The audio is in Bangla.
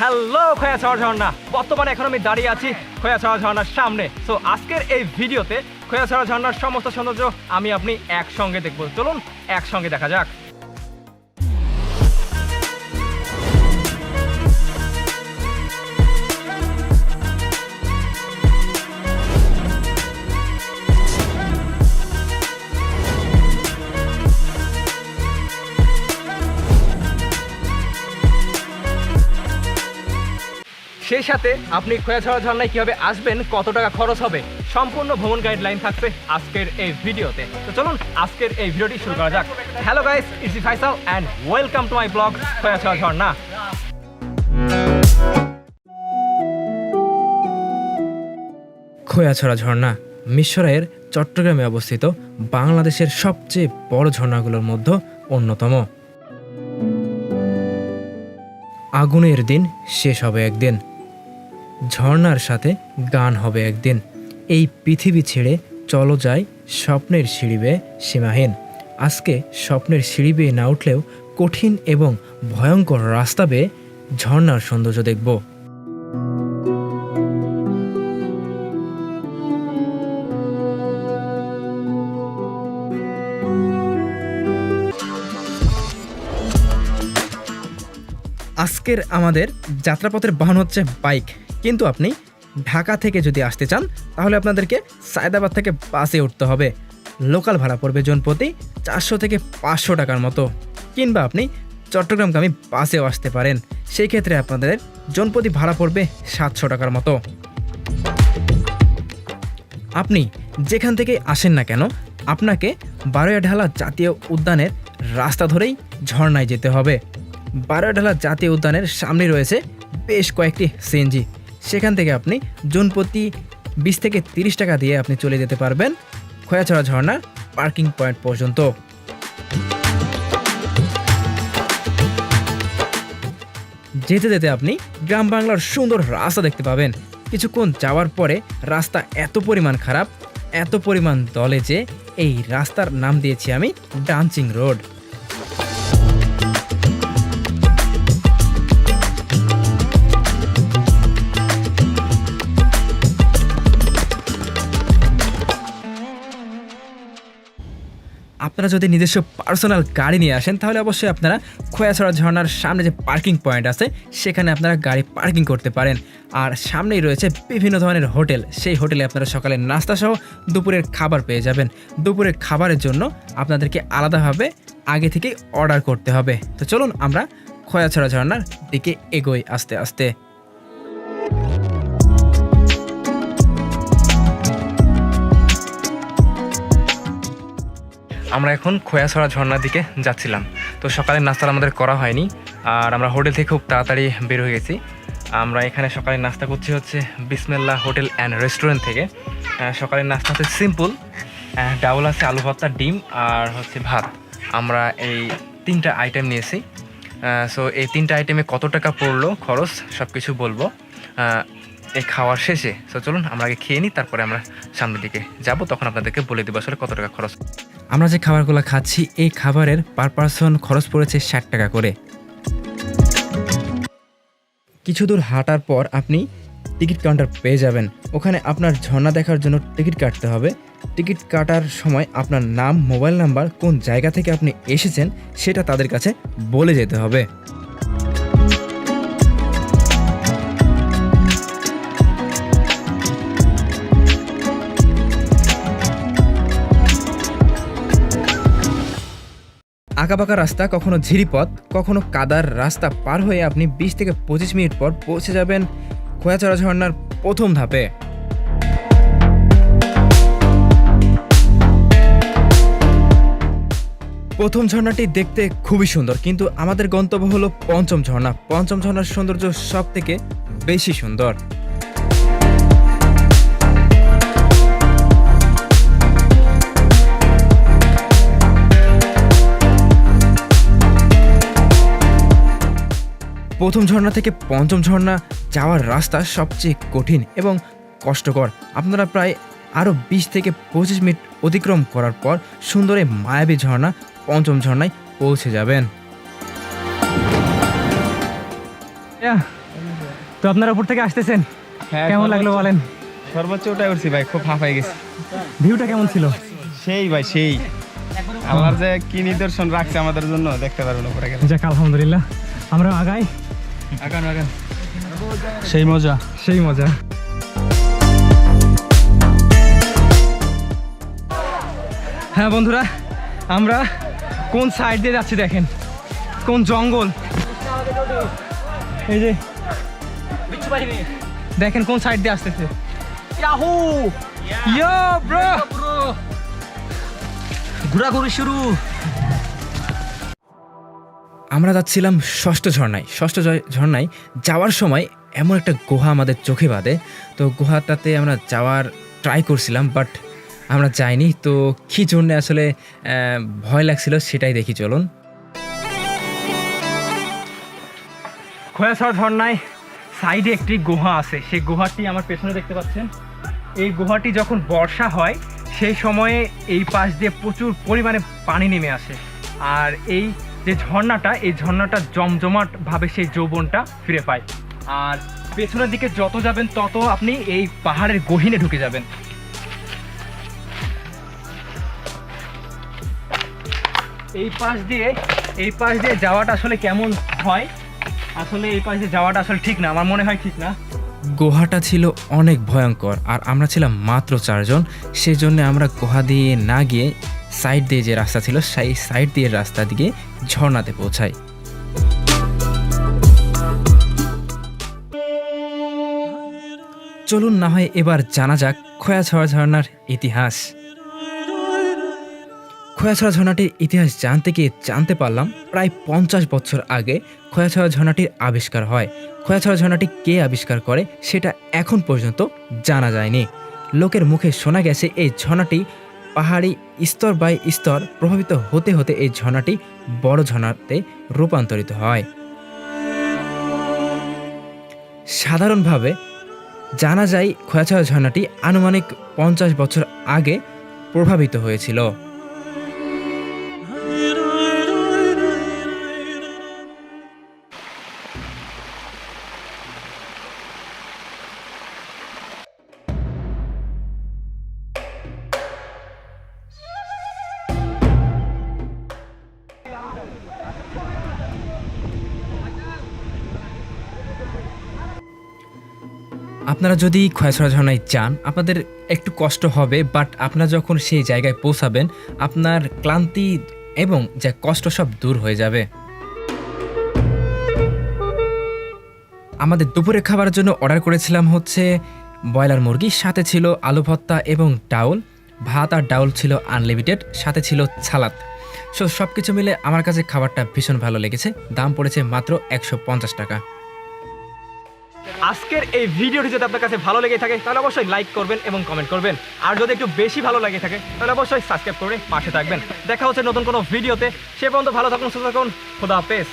হ্যালো খোয়াছড়া ঝর্ণা, বর্তমানে এখন আমি দাঁড়িয়ে আছি খোয়াছড়া ঝর্ণার সামনে। সো আজকের এই ভিডিওতে খোয়াছড়া ঝর্ণার সমস্ত সৌন্দর্য আমি আপনি একসঙ্গে দেখব। চলুন একসঙ্গে দেখা যাক। সেই সাথে আপনি খোয়াছড়া ঝর্ণায় কীভাবে আসবেন, কত টাকা খরচ হবে, সম্পূর্ণ ভ্রমণ গাইডলাইন থাকবে আজকের এই ভিডিওতে। তো চলুন আজকের এই ভিডিওটি শুরু করা যাক। Hello guys, it's Faisal and welcome to my blog Khoyachhara Jharna. Khoyachhara Jharna মিরসরাইয়ের চট্টগ্রামে অবস্থিত বাংলাদেশের সবচেয়ে বড় ঝর্ণাগুলোর মধ্যে অন্যতম। আগুনের দিন শেষ হবে একদিন, ঝর্ণার সাথে গান হবে একদিন। এই পৃথিবী ছেড়ে চলো যাই স্বপ্নের সিঁড়ি বেয়ে সীমাহীন। আজকে স্বপ্নের সিঁড়ি বেয়ে না উঠলেও কঠিন এবং ভয়ঙ্কর রাস্তা বেয়ে ঝর্ণার সৌন্দর্য দেখব। আজকের আমাদের যাত্রাপথের বাহন হচ্ছে বাইক, কিন্তু আপনি ঢাকা থেকে যদি আসতে চান তাহলে আপনাদেরকে সায়দাবাদ থেকে বাসে উঠতে হবে। লোকাল ভাড়া পড়বে জনপ্রতি 400 থেকে 500 টাকার মতো, কিংবা আপনি চট্টগ্রামগামী বাসেও আসতে পারেন। সেই ক্ষেত্রে আপনাদের জনপ্রতি ভাড়া পড়বে 700 টাকার মতো। আপনি যেখান থেকে আসেন না কেন, আপনাকে বারোয়াঢালা জাতীয় উদ্যানের রাস্তা ধরেই ঝর্ণায় যেতে হবে। বারোয়াঢালা জাতীয় উদ্যানের সামনে রয়েছে বেশ কয়েকটি সিএনজি, সেখান থেকে আপনি জনপ্রতি 20 থেকে 30 টাকা দিয়ে আপনি চলে যেতে পারবেন খোয়াছড়া ঝর্ণার পার্কিং পয়েন্ট পর্যন্ত। যেতে যেতে আপনি গ্রাম বাংলার সুন্দর রাস্তা দেখতে পাবেন। কিছুক্ষণ যাওয়ার পরে রাস্তা এত পরিমাণ খারাপ, এত পরিমাণ দলে যে এই রাস্তার নাম দিয়েছি আমি ডান্সিং রোড। আপনারা যদি নিজস্ব পার্সোনাল গাড়ি নিয়ে আসেন তাহলে অবশ্যই আপনারা খোয়াছড়া ঝর্ণার সামনে যে পার্কিং পয়েন্ট আছে সেখানে আপনারা গাড়ি পার্কিং করতে পারেন। আর সামনেই রয়েছে বিভিন্ন ধরনের হোটেল, সেই হোটেলে আপনারা সকালের নাস্তা সহ দুপুরের খাবার পেয়ে যাবেন। দুপুরের খাবারের জন্য আপনাদেরকে আলাদাভাবে আগে থেকেই অর্ডার করতে হবে। তো চলুন আমরা খোয়াছড়া ঝর্ণার দিকে এগোই আস্তে আস্তে। আমরা এখন খোয়াছড়া ঝর্ণার দিকে যাচ্ছিলাম। তো সকালের নাস্তা আমাদের করা হয়নি, আর আমরা হোটেল থেকে খুব তাড়াতাড়ি বের হয়ে গেছি। আমরা এখানে সকালের নাস্তা করছি হচ্ছে বিসমিল্লাহ হোটেল অ্যান্ড রেস্টুরেন্ট থেকে। সকালের নাস্তা হচ্ছে সিম্পল, ডাউল আছে, আলু ভর্তা, ডিম আর হচ্ছে ভাত। আমরা এই 3টা আইটেম নিয়েছি। সো এই 3টা আইটেমে কত টাকা পড়লো খরচ সব কিছু বলবো এই খাওয়ার শেষে। সো চলুন আমরা আগে খেয়ে নিই, তারপরে আমরা সামনের দিকে যাব, তখন আপনাদেরকে বলে দেবো আসলে কত টাকা খরচ। আমরা যে খাবারগুলো খাচ্ছি এই খাবারের পার পারসন খরচ পড়েছে 60 টাকা করে। কিছু দূর হাঁটার পর আপনি টিকিট কাউন্টার পেয়ে যাবেন। ওখানে আপনার ঝর্ণা দেখার জন্য টিকিট কাটতে হবে। টিকিট কাটার সময় আপনার নাম, মোবাইল নাম্বার, কোন জায়গা থেকে আপনি এসেছেন সেটা তাদের কাছে বলে যেতে হবে। আঁকাবাঁকা রাস্তা, কখনো ঝিরিপথ, কখনো কাদার রাস্তা পার হয়ে আপনি 20 থেকে 25 মিনিট পর পৌঁছে যাবেন খোয়াছড়া ঝর্ণার প্রথম ধাপে। প্রথম ঝর্ণাটি দেখতে খুবই সুন্দর, কিন্তু আমাদের গন্তব্য হলো পঞ্চম ঝর্ণা। পঞ্চম ঝর্ণার সৌন্দর্য সব থেকে বেশি সুন্দর। প্রথম ঝর্ণা থেকে পঞ্চম ঝর্ণা যাওয়ার রাস্তা সবচেয়ে কঠিন এবং কষ্টকর। আপনারা প্রায় আরও 20 থেকে 25 মিনিট অতিক্রম করার পর সুন্দর এই মায়াবী ঝর্ণা পঞ্চম ঝর্ণায় পৌঁছে যাবেন। তো আপনারা উপর থেকে আসতেছেন, হ্যাঁ, কেমন লাগলো বলেন? সর্বোচ্চ ওটাই উঠছি ভাই, খুব হাঁপাই গেছি। ভিউটা কেমন ছিল? সেই ভাই সেই, আল্লাহর যে কি নিদর্শন রাখছে আমাদের জন্য দেখতে পারবো না পরে গেলে। যাক আলহামদুলিল্লাহ, আমরা আগাই। আগান আগান, সেই মজা। সেই মজা। হ্যাঁ বন্ধুরা, আমরা কোন সাইড দিয়ে যাচ্ছি দেখেন, কোন জঙ্গল, এই যে দেখেন কোন সাইড দিয়ে আসতেছে। ইয়াহু ইয়ো ব্রো, ঘোরাঘুরি শুরু। আমরা যাচ্ছিলাম ষষ্ঠ ঝর্ণায়। ঝর্ণায় যাওয়ার সময় এমন একটা গুহা আমাদের চোখে বাঁধে। তো গুহাটাতে আমরা যাওয়ার ট্রাই করছিলাম, বাট আমরা যাইনি। তো কী জন্যে আসলে ভয় লাগছিল সেটাই দেখি, চলুন। খোয়াছড়া ঝর্ণায় সাইডে একটি গুহা আছে, সেই গুহাটি আমার পেছনে দেখতে পাচ্ছেন। এই গুহাটি যখন বর্ষা হয় সেই সময়ে এই পাশ দিয়ে প্রচুর পরিমাণে পানি নেমে আসে, আর এই যে ঝর্ণাটা, এই ঝর্ণাটা জমজমাটভাবে সেই যৌবনটা ফিরে পায়। আর পেছনের দিকে যত যাবেন তত আপনি এই পাহাড়ের গহীনে ঢুকে যাবেন। এই পাশ দিয়ে যাওয়াটা আসলে কেমন হয়, আসলে এই পাশ দিয়ে যাওয়াটা আসলে ঠিক না, আমার মনে হয় ঠিক না। গুহাটা ছিল অনেক ভয়ঙ্কর, আর আমরা ছিলাম মাত্র 4 জন। সেজন্য আমরা গুহা দিয়ে না গিয়ে সাইড দিয়ে যে রাস্তা ছিল সেই সাইড দিয়ে রাস্তা দিয়ে ঝর্ণাতে পৌঁছাই। চলুন না হয় এবার জানা যাক খোয়াছড়া ঝর্ণার ইতিহাস। খোয়াছড়া ঝর্ণাটির ইতিহাস জানতে গিয়ে জানতে পারলাম প্রায় 50 বছর আগে খোয়াছড়া ঝর্ণাটির আবিষ্কার হয়। খোয়াছড়া ঝর্ণাটি কে আবিষ্কার করে সেটা এখন পর্যন্ত জানা যায়নি। লোকের মুখে শোনা গেছে এই ঝর্ণাটি পাহাড়ি স্তর বাই স্তর প্রভাবিত হতে হতে এই ঝর্ণাটি বড় ঝর্ণাতে রূপান্তরিত হয়। সাধারণভাবে জানা যায় খোয়াছড়া ঝর্ণাটি আনুমানিক 50 বছর আগে প্রভাবিত হয়েছিল। আপনারা যদি খোয়াছড়া ঝর্ণায় যান আপনাদের একটু কষ্ট হবে, বাট আপনারা যখন সেই জায়গায় পৌঁছাবেন আপনার ক্লান্তি এবং যা কষ্ট সব দূর হয়ে যাবে। আমাদের দুপুরে খাবারের জন্য অর্ডার করেছিলাম হচ্ছে ব্রয়লার মুরগি, সাথে ছিল আলু ভর্তা এবং ডাউল। ভাত আর ডাউল ছিল আনলিমিটেড, সাথে ছিল সালাদ। সব কিছু মিলে আমার কাছে খাবারটা ভীষণ ভালো লেগেছে। দাম পড়েছে মাত্র 150 টাকা। আজকের এই ভিডিওটি যদি আপনার কাছে ভালো লেগে থাকে তাহলে অবশ্যই লাইক করবেন এবং কমেন্ট করবেন, আর যদি একটু বেশি ভালো লাগে থাকে তাহলে অবশ্যই সাবস্ক্রাইব করে পাশে থাকবেন। দেখা হচ্ছে নতুন কোনো ভিডিওতে, সে পর্যন্ত ভালো থাকুন, সুস্থ থাকুন, খোদা হাফেজ।